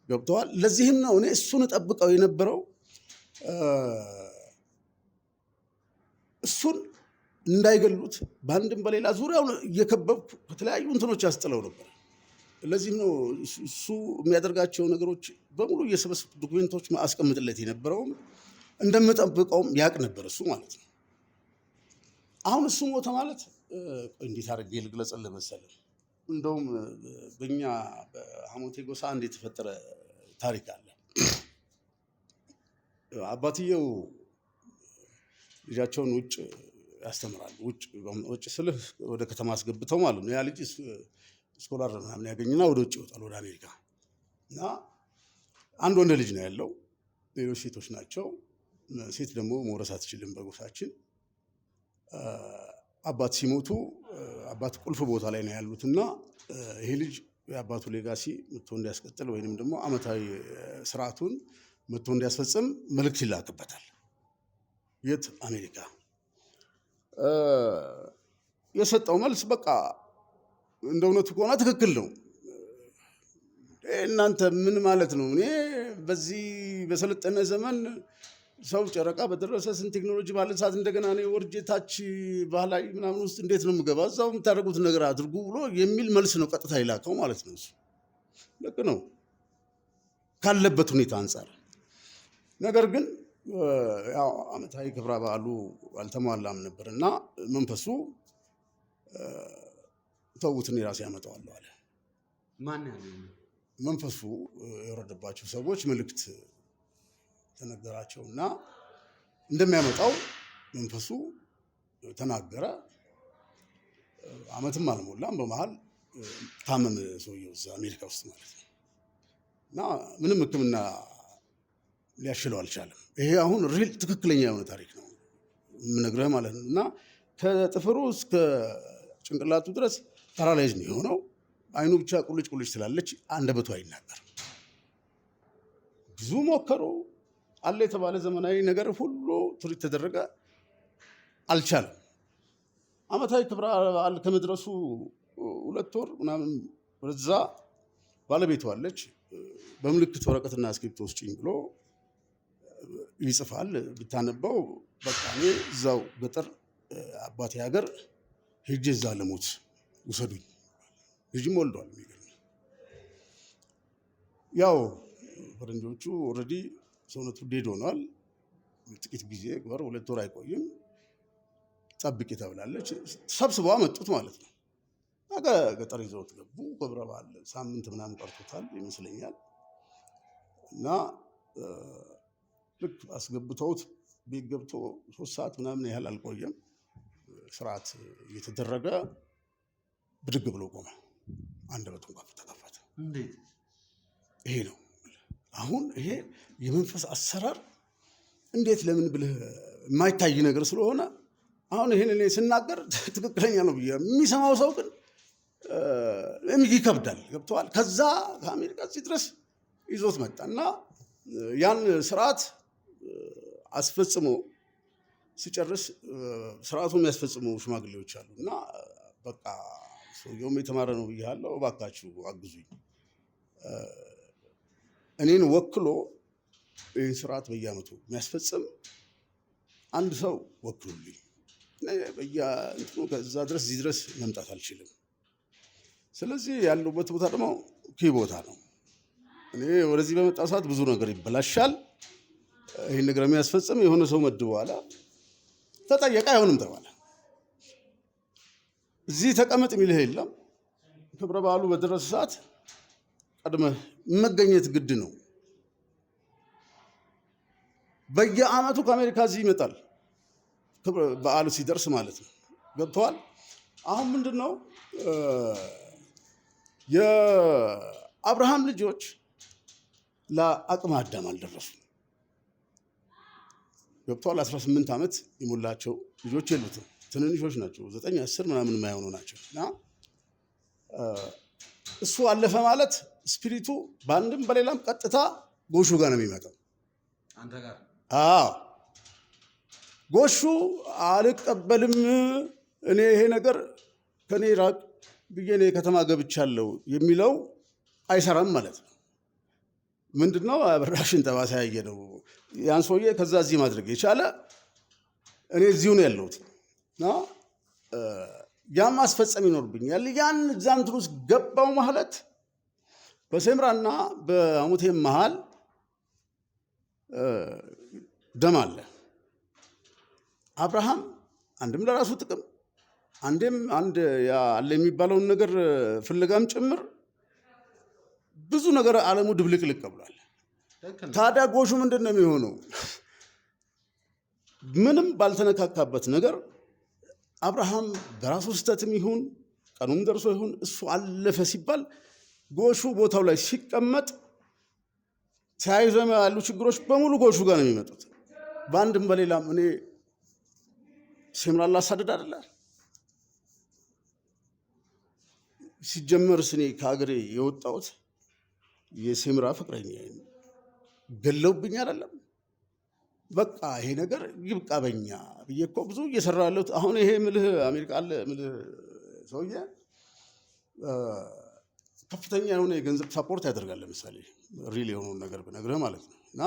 ገብተዋል። ለዚህም ነው እኔ እሱን ጠብቀው የነበረው እሱን እንዳይገሉት በአንድም በሌላ ዙሪያውን እየከበብኩ ከተለያዩ እንትኖች ያስጥለው ነበር። ለዚህም ነው እሱ የሚያደርጋቸው ነገሮች በሙሉ እየሰበሰብኩ ዶክሜንቶች አስቀምጥለት የነበረውም እንደምጠብቀውም ያውቅ ነበር እሱ ማለት ነው። አሁን እሱ ሞተ ማለት እንዴት አድርጌ ልግለጽልህ መሰለህ? እንደውም በእኛ በሐሞቴ ጎሳ አንድ የተፈጠረ ታሪክ አለ። አባትየው ልጃቸውን ውጭ ያስተምራሉ። ውጭ ስልህ ወደ ከተማ አስገብተው ማለት ነው። ያ ልጅ ስኮላር ምናምን ያገኝና ወደ ውጭ ይወጣል፣ ወደ አሜሪካ። እና አንድ ወንድ ልጅ ነው ያለው፣ ሌሎች ሴቶች ናቸው። ሴት ደግሞ መውረስ አትችልም በጎሳችን። አባት ሲሞቱ አባት ቁልፍ ቦታ ላይ ነው ያሉት እና ይሄ ልጅ የአባቱ ሌጋሲ መጥቶ እንዲያስቀጥል ወይንም ደግሞ አመታዊ ስርዓቱን መጥቶ እንዲያስፈጽም መልእክት ይላክበታል። የት? አሜሪካ። የሰጠው መልስ በቃ እንደ እውነቱ ከሆነ ትክክል ነው። እናንተ ምን ማለት ነው? እኔ በዚህ በሰለጠነ ዘመን ሰው ጨረቃ በደረሰ ስንት ቴክኖሎጂ ባለ ሰዓት እንደገና እኔ ወርጄ ታች ባህላዊ ምናምን ውስጥ እንዴት ነው የምገባ? እዛው የምታደርጉት ነገር አድርጉ ብሎ የሚል መልስ ነው ቀጥታ ይላከው ማለት ነው። እሱ ልክ ነው ካለበት ሁኔታ አንጻር። ነገር ግን ያው አመታዊ ክብረ በዓሉ አልተሟላም ነበር እና መንፈሱ ተውትን የራሴ ያመጣዋለሁ አለ። ማን ያለው መንፈሱ የወረደባቸው ሰዎች መልእክት ተነገራቸውና እንደሚያመጣው መንፈሱ ተናገረ። አመትም አልሞላም በመሃል ታመመ ሰውየው እዛ አሜሪካ ውስጥ ማለት ነው። እና ምንም ሕክምና ሊያሽለው አልቻለም። ይሄ አሁን ሪል ትክክለኛ የሆነ ታሪክ ነው የምነግርህ ማለት ነው። እና ከጥፍሩ እስከ ጭንቅላቱ ድረስ ፓራላይዝ ነው የሆነው። አይኑ ብቻ ቁልጭ ቁልጭ ስላለች አንደበቱ አይናገርም። ብዙ ሞከሩ፣ አለ የተባለ ዘመናዊ ነገር ሁሉ ትርኢት ተደረገ፣ አልቻለም። ዓመታዊ ክብረ በዓል ከመድረሱ 2 ወር ምናምን ወደዛ ባለቤቷ አለች። በምልክት ወረቀትና እስክሪብቶ ስጪኝ ብሎ ይጽፋል። ብታነበው በቃ እኔ እዛው ገጠር አባቴ ሀገር ሄጄ እዛ ለሞት ውሰዱኝ። ልጅም ወልዷል። የሚገርም ያው ፈረንጆቹ ኦልሬዲ ሰውነቱ ዴድ ሆኗል። ጥቂት ጊዜ 2 ወር አይቆይም። ጠብቂ ተብላለች። ሰብስበው አመጡት ማለት ነው። ገጠር ይዘውት ገቡ። ክብረ በዓል ሳምንት ምናምን ቀርቶታል ይመስለኛል። እና ልክ አስገብተውት ቤት ገብቶ 3 ሰዓት ምናምን ያህል አልቆየም። ስርዓት እየተደረገ ብድግ ብሎ ቆመ። አንደበቱን ተከፈተ። ይሄ ነው አሁን ይሄ የመንፈስ አሰራር። እንዴት ለምን ብለህ የማይታይ ነገር ስለሆነ አሁን ይሄን እኔ ስናገር ትክክለኛ ነው ብዬ የሚሰማው ሰው ግን ይከብዳል። ገብተዋል። ከዛ ከአሜሪካ እዚህ ድረስ ይዞት መጣ እና ያን ስርዓት አስፈጽሞ ሲጨርስ ስርዓቱን የሚያስፈጽሙ ሽማግሌዎች አሉ እና በቃ ሰውየውም የተማረ ነው ብያለሁ፣ እባካችሁ አግዙኝ፣ እኔን ወክሎ ይህን ስርዓት በየዓመቱ የሚያስፈጽም አንድ ሰው ወክሉልኝ፣ በየእንትኑ ከዛ ድረስ እዚህ ድረስ መምጣት አልችልም። ስለዚህ ያለሁበት ቦታ ደግሞ ኪ ቦታ ነው። እኔ ወደዚህ በመጣ ሰዓት ብዙ ነገር ይበላሻል። ይህን ነገር የሚያስፈጽም የሆነ ሰው መድበዋል። ተጠየቀ፣ አይሆንም ተባለ። እዚህ ተቀመጥ የሚልህ የለም። ክብረ በዓሉ በደረሰ ሰዓት ቀድመህ መገኘት ግድ ነው። በየዓመቱ ከአሜሪካ እዚህ ይመጣል፣ በዓሉ ሲደርስ ማለት ነው። ገብተዋል። አሁን ምንድን ነው የአብርሃም ልጆች ለአቅመ አዳም አልደረሱም። ገብተዋል። 18 ዓመት የሞላቸው ልጆች የሉትም። ትንንሾች ናቸው። 9፣ 10 ምናምን የማይሆኑ ናቸው። እና እሱ አለፈ ማለት ስፒሪቱ በአንድም በሌላም ቀጥታ ጎሹ ጋር ነው የሚመጣው። አንተ ጋር ጎሹ አልቀበልም፣ እኔ ይሄ ነገር ከኔ ራቅ ብዬ እኔ ከተማ ገብቻለሁ የሚለው አይሰራም ማለት ነው። ምንድነው አብራሽን ጠባሳ ያየ ነው። ያን ሰውዬ ከዛ እዚህ ማድረግ የቻለ እኔ እዚሁ ነው ያለሁት እና ያን ማስፈጸም ይኖርብኛል። ያን እዛ እንትን ውስጥ ገባው ማለት በሴምራና በአሙቴም መሃል ደም አለ። አብርሃም አንድም ለራሱ ጥቅም አንድም አንድ አለ የሚባለውን ነገር ፍለጋም ጭምር ብዙ ነገር ዓለሙ ድብልቅልቅ ብሏል። ታዲያ ጎሹ ምንድን ነው የሚሆነው? ምንም ባልተነካካበት ነገር አብርሃም በራሱ ስህተትም ይሁን ቀኑም ደርሶ ይሁን እሱ አለፈ ሲባል ጎሹ ቦታው ላይ ሲቀመጥ ተያይዞ ያሉ ችግሮች በሙሉ ጎሹ ጋር ነው የሚመጡት። በአንድም በሌላም እኔ ሴምራ ላሳደድ አይደለ ሲጀመር ስኔ ከሀገሬ የወጣሁት የሴምራ ፍቅረኛ ገለውብኝ አይደለም። በቃ ይሄ ነገር ይብቃ በኛ ብዬ እኮ ብዙ እየሰራ ያለሁት አሁን ይሄ ምልህ አሜሪካ አለ ምልህ ሰውዬ ከፍተኛ የሆነ የገንዘብ ሳፖርት ያደርጋል። ለምሳሌ ሪል የሆነውን ነገር ብነግርህ ማለት ነው። እና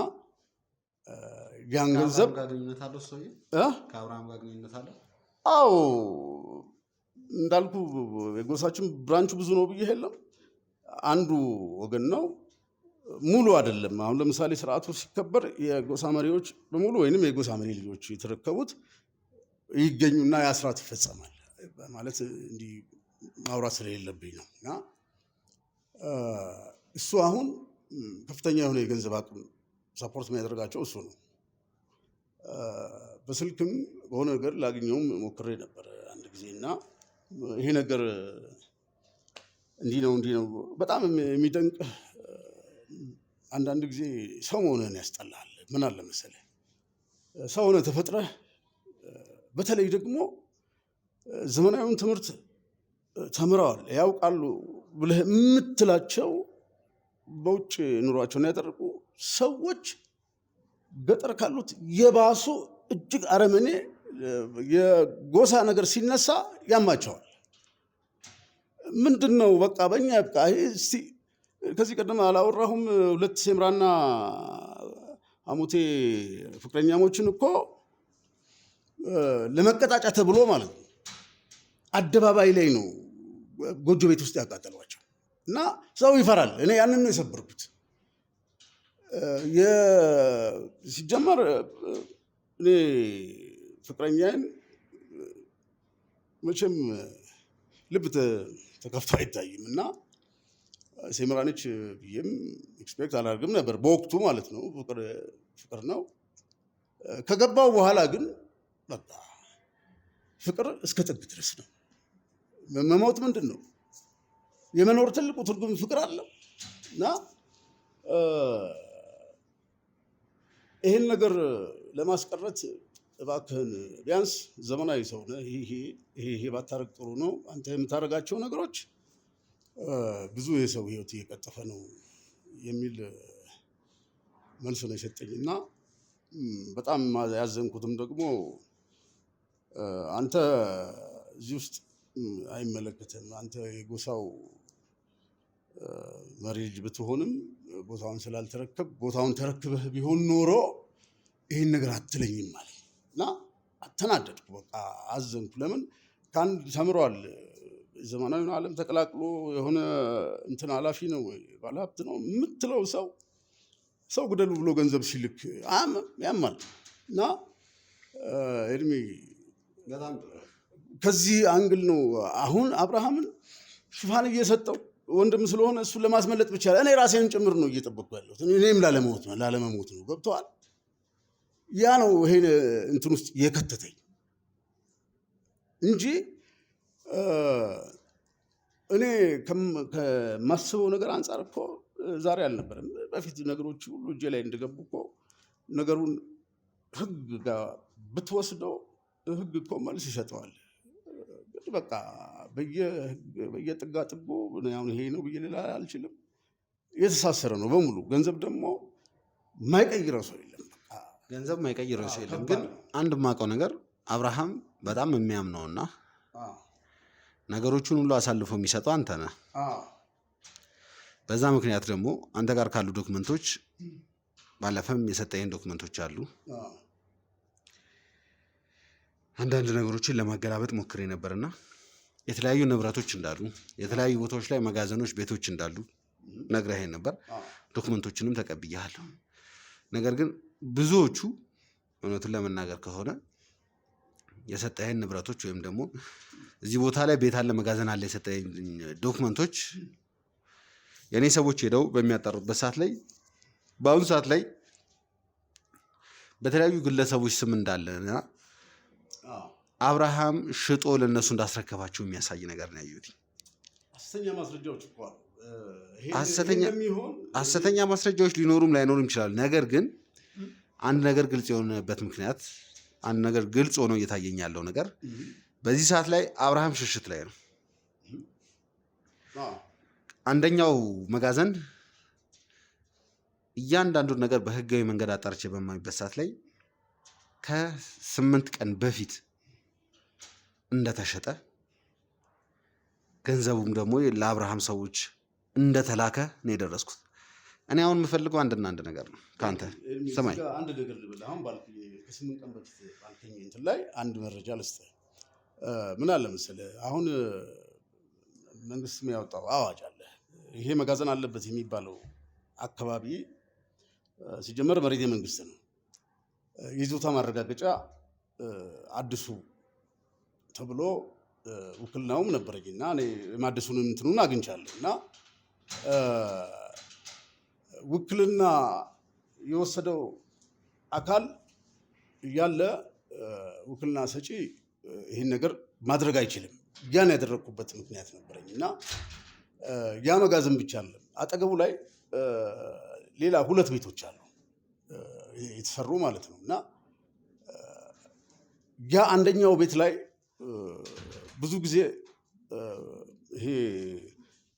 ያን ገንዘብ ግንኙነት አለው ሰውዬ ከአብርሃም ጋር ግንኙነት አለው። አዎ እንዳልኩ የጎሳችን ብራንቹ ብዙ ነው ብዬ የለም አንዱ ወገን ነው፣ ሙሉ አይደለም። አሁን ለምሳሌ ስርዓቱ ሲከበር የጎሳ መሪዎች በሙሉ ወይንም የጎሳ መሪ ልጆች የተረከቡት ይገኙና ያ ስርዓት ይፈጸማል ማለት እንዲህ ማውራት ስለሌለብኝ ነው። እና እሱ አሁን ከፍተኛ የሆነ የገንዘብ አቅም ሰፖርት የሚያደርጋቸው እሱ ነው። በስልክም በሆነ ነገር ላገኘውም ሞክሬ ነበር አንድ ጊዜ እና ይሄ ነገር እንዲህ ነው በጣም የሚደንቅ አንዳንድ ጊዜ ሰው መሆንህን ያስጠላል። ምን አለ መሰለህ ሰው ሆነህ ተፈጥረህ በተለይ ደግሞ ዘመናዊውን ትምህርት ተምረዋል ያውቃሉ ብለህ የምትላቸው በውጭ ኑሯቸውን ያደረጉ ሰዎች ገጠር ካሉት የባሱ እጅግ አረመኔ የጎሳ ነገር ሲነሳ ያማቸዋል። ምንድነው በቃ በእኛ በቃ እስቲ ከዚህ ቀደም አላወራሁም። ሁለት ሴምራና አሙቴ ፍቅረኛሞችን እኮ ለመቀጣጫ ተብሎ ማለት ነው አደባባይ ላይ ነው ጎጆ ቤት ውስጥ ያቃጠሏቸው እና ሰው ይፈራል። እኔ ያንን ነው የሰበርኩት። ሲጀመር እኔ ፍቅረኛዬን መቼም ልብ ተከፍቶ አይታይም እና ሴምራነች ብዬም ኤክስፔክት አላደርግም ነበር በወቅቱ ማለት ነው። ፍቅር ነው። ከገባው በኋላ ግን በቃ ፍቅር እስከ ጥግ ድረስ ነው። መሞት ምንድን ነው? የመኖር ትልቁ ትርጉም ፍቅር አለው እና ይህን ነገር ለማስቀረት እባክህን ቢያንስ ዘመናዊ ሰው ነህ፣ ይሄ ባታረግ ጥሩ ነው። አንተ የምታደርጋቸው ነገሮች ብዙ የሰው ህይወት እየቀጠፈ ነው የሚል መልስ ነው የሰጠኝ እና በጣም ያዘንኩትም ደግሞ አንተ እዚህ ውስጥ አይመለከትም፣ አንተ የጎሳው መሪ ልጅ ብትሆንም ቦታውን ስላልተረከብ ቦታውን ተረክበህ ቢሆን ኖሮ ይህን ነገር አትለኝም ማለት እና አተናደድኩ። በቃ አዘንኩ። ለምን ከአንድ ተምሯል ዘመናዊውን ዓለም ተቀላቅሎ የሆነ እንትን ኃላፊ ነው ወይ ባለሀብት ነው የምትለው ሰው ግደሉ ብሎ ገንዘብ ሲልክ ያማል እና እድሜ ከዚህ አንግል ነው አሁን አብርሃምን ሽፋን እየሰጠው ወንድም ስለሆነ እሱን ለማስመለጥ ብቻ እኔ ራሴን ጭምር ነው እየጠበቅኩ ያለሁት። እኔም ላለመሞት ነው። ገብተዋል። ያ ነው ይሄን እንትን ውስጥ የከተተኝ እንጂ እኔ ከማስበው ነገር አንጻር እኮ ዛሬ አልነበረም። በፊት ነገሮች ሁሉ እጄ ላይ እንደገቡ እኮ ነገሩን ህግ ጋር ብትወስደው ህግ እኮ መልስ ይሰጠዋል። በቃ በየጥጋ ጥጉ ይሄ ነው ብዬ ልል አልችልም። የተሳሰረ ነው በሙሉ። ገንዘብ ደግሞ የማይቀይረው ሰው የለም። ገንዘብ የማይቀይረው ሰው የለም። ግን አንድ የማውቀው ነገር አብርሃም በጣም የሚያምነውና ነገሮቹን ሁሉ አሳልፎ የሚሰጠው አንተ ነህ። በዛ ምክንያት ደግሞ አንተ ጋር ካሉ ዶክመንቶች ባለፈም የሰጠኝ ዶክመንቶች አሉ። አንዳንድ ነገሮችን ለማገላበጥ ሞክሬ ነበርና የተለያዩ ንብረቶች እንዳሉ፣ የተለያዩ ቦታዎች ላይ መጋዘኖች፣ ቤቶች እንዳሉ ነግረኸኝ ነበር። ዶክመንቶችንም ተቀብያለሁ። ነገር ግን ብዙዎቹ እውነቱን ለመናገር ከሆነ የሰጠኸኝ ንብረቶች ወይም ደግሞ እዚህ ቦታ ላይ ቤት አለ፣ መጋዘን አለ የሰጠኸኝ ዶክመንቶች የኔ ሰዎች ሄደው በሚያጣሩበት ሰዓት ላይ በአሁኑ ሰዓት ላይ በተለያዩ ግለሰቦች ስም እንዳለና አብርሃም ሽጦ ለነሱ እንዳስረከባቸው የሚያሳይ ነገር ነው ያዩት። ሐሰተኛ ማስረጃዎች ሊኖሩም ላይኖሩም ይችላሉ። ነገር ግን አንድ ነገር ግልጽ የሆነበት ምክንያት አንድ ነገር ግልጽ ሆኖ እየታየኝ ያለው ነገር በዚህ ሰዓት ላይ አብርሃም ሽሽት ላይ ነው። አንደኛው መጋዘን እያንዳንዱን ነገር በህጋዊ መንገድ አጣርቼ በማይበት ሰዓት ላይ ከ8 ቀን በፊት እንደተሸጠ ገንዘቡም ደግሞ ለአብርሃም ሰዎች እንደተላከ ነው የደረስኩት። እኔ አሁን የምፈልገው አንድና አንድ ነገር ነው ከአንተ። ሰማይ አንድ ነገር ልበል። አሁን ከ8 ቀን በፊት ባልከኝ እንትን ላይ አንድ መረጃ ልስጥህ። ምን አለ መሰለህ፣ አሁን መንግስት የሚያወጣው አዋጅ አለ። ይሄ መጋዘን አለበት የሚባለው አካባቢ ሲጀመር መሬት የመንግስት ነው። የይዞታ ማረጋገጫ አድሱ ተብሎ ውክልናውም ነበረኝና እኔ የማደሱን እንትኑን አግኝቻለሁ እና ውክልና የወሰደው አካል እያለ ውክልና ሰጪ ይህን ነገር ማድረግ አይችልም። ያን ያደረግኩበት ምክንያት ነበረኝ እና ያ መጋዘን ብቻ አለም አጠገቡ ላይ ሌላ 2 ቤቶች አሉ የተሰሩ ማለት ነው እና ያ አንደኛው ቤት ላይ ብዙ ጊዜ ይሄ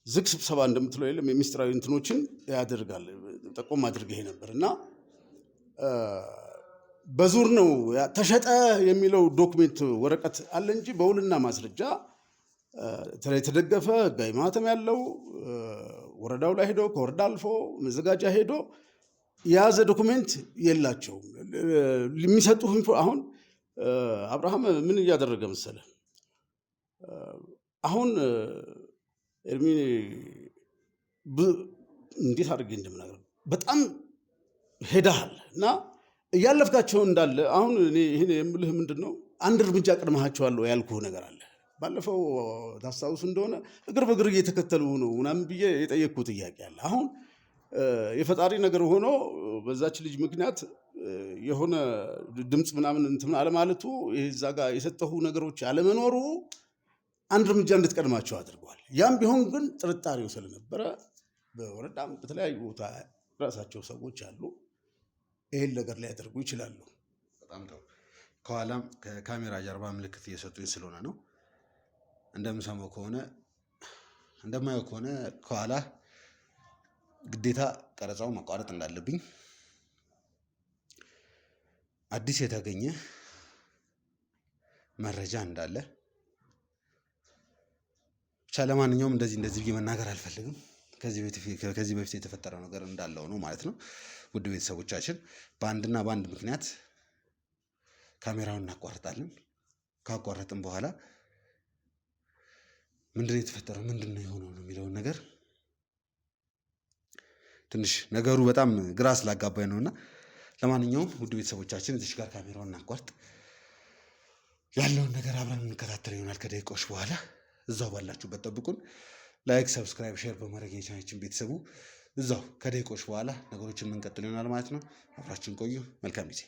ዝግ ስብሰባ እንደምትለው የለም የሚስጥራዊ እንትኖችን ያደርጋል። ጠቆም አድርገህ ነበር እና በዙር ነው ተሸጠ የሚለው ዶክሜንት ወረቀት አለ እንጂ በውልና ማስረጃ የተደገፈ ህጋዊ ማህተም ያለው ወረዳው ላይ ሄዶ ከወረዳ አልፎ መዘጋጃ ሄዶ የያዘ ዶክሜንት የላቸውም። የሚሰጡ አሁን አብርሃም ምን እያደረገ መሰለ? አሁን ኤርሚ እንዴት አድርጌ እንደምናገር በጣም ሄደሃል እና እያለፍካቸው እንዳለ አሁን እኔ ይህን የምልህ ምንድን ነው አንድ እርምጃ ቀድመሃቸዋለሁ ያልኩህ ነገር አለ። ባለፈው ታስታውሱ እንደሆነ እግር በእግር እየተከተሉ ነው ምናምን ብዬ የጠየቅኩህ ጥያቄ አለ። አሁን የፈጣሪ ነገር ሆኖ በዛች ልጅ ምክንያት የሆነ ድምፅ ምናምን እንትን አለማለቱ እዛ ጋር የሰጠሁ ነገሮች አለመኖሩ አንድ እርምጃ እንድትቀድማቸው አድርጓል። ያም ቢሆን ግን ጥርጣሬው ስለነበረ በወረዳም በተለያዩ ቦታ ራሳቸው ሰዎች አሉ ይሄን ነገር ሊያደርጉ ይችላሉ። በጣም ጥሩ። ከኋላም ከካሜራ ጀርባ ምልክት እየሰጡኝ ስለሆነ ነው። እንደምሰማው ከሆነ እንደማየው ከሆነ ከኋላ ግዴታ ቀረጻው ማቋረጥ እንዳለብኝ አዲስ የተገኘ መረጃ እንዳለ ብቻ ለማንኛውም እንደዚህ ብዬ መናገር አልፈልግም። ከዚህ በፊት የተፈጠረው ነገር እንዳለው ነው ማለት ነው። ውድ ቤተሰቦቻችን በአንድና በአንድ ምክንያት ካሜራውን እናቋርጣለን። ካቋረጥን በኋላ ምንድነው የተፈጠረው ምንድነው የሆነው ነው የሚለውን ነገር ትንሽ ነገሩ በጣም ግራ ስላጋባኝ ነውና ለማንኛውም ውድ ቤተሰቦቻችን እዚህ ጋር ካሜራውን እናቋርጥ፣ ያለውን ነገር አብረን እንከታተል ይሆናል ከደቂቃዎች በኋላ። እዛው ባላችሁበት ጠብቁን። ላይክ፣ ሰብስክራይብ፣ ሼር በማድረግ የቻናላችን ቤተሰቡ እዛው ከደቂቃዎች በኋላ ነገሮችን የምንቀጥል ይሆናል ማለት ነው። አብራችን ቆዩ። መልካም ጊዜ